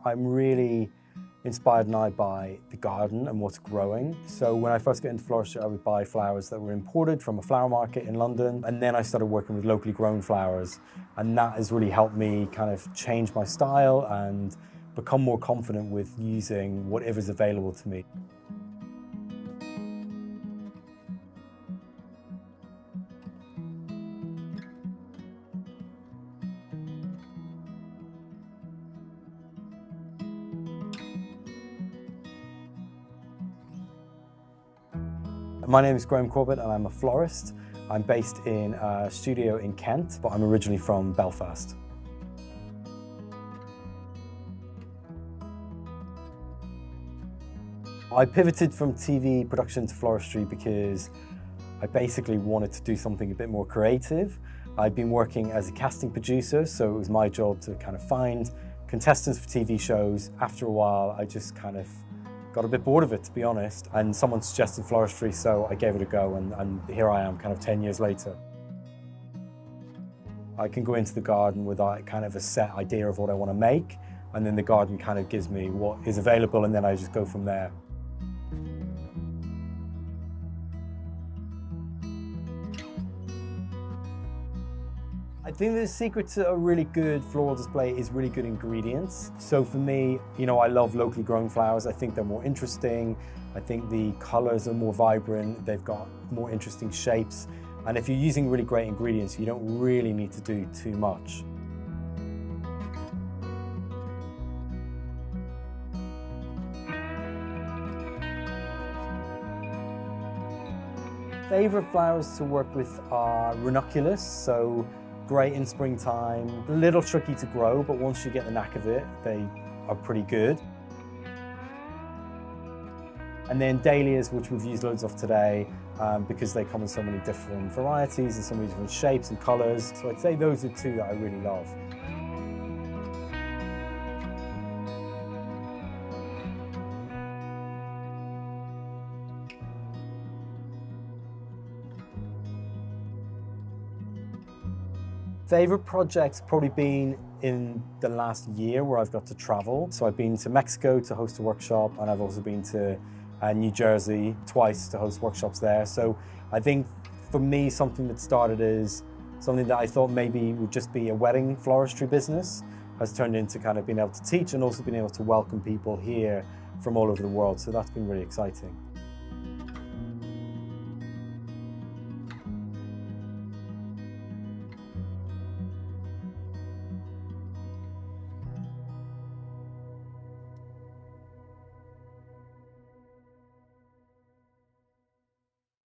I'm really inspired now by the garden and what's growing. So when I first got into floristry, I would buy flowers that were imported from a flower market in London. And then I started working with locally grown flowers. And that has really helped me kind of change my style and become more confident with using whatever's available to me. My name is Graeme Corbett and I'm a florist. I'm based in a studio in Kent, but I'm originally from Belfast. I pivoted from TV production to floristry because I basically wanted to do something a bit more creative. I'd been working as a casting producer, so it was my job to kind of find contestants for TV shows. After a while, I just kind of got a bit bored of it, to be honest, and someone suggested floristry, so I gave it a go, and here I am kind of 10 years later. I can go into the garden with kind of a set idea of what I want to make, and then the garden kind of gives me what is available, and then I just go from there. I think the secret to a really good floral display is really good ingredients. So for me, I love locally grown flowers. I think they're more interesting. I think the colors are more vibrant. They've got more interesting shapes. And if you're using really great ingredients, you don't really need to do too much. Favorite flowers to work with are ranunculus, so great in springtime, a little tricky to grow, but once you get the knack of it, they are pretty good. And then dahlias, which we've used loads of today, because they come in so many different varieties and so many different shapes and colors. So I'd say those are two that I really love. Favorite project's probably been in the last year where I've got to travel. So I've been to Mexico to host a workshop, and I've also been to New Jersey twice to host workshops there. So I think for me, something that started as something that I thought maybe would just be a wedding floristry business has turned into kind of being able to teach and also being able to welcome people here from all over the world. So that's been really exciting.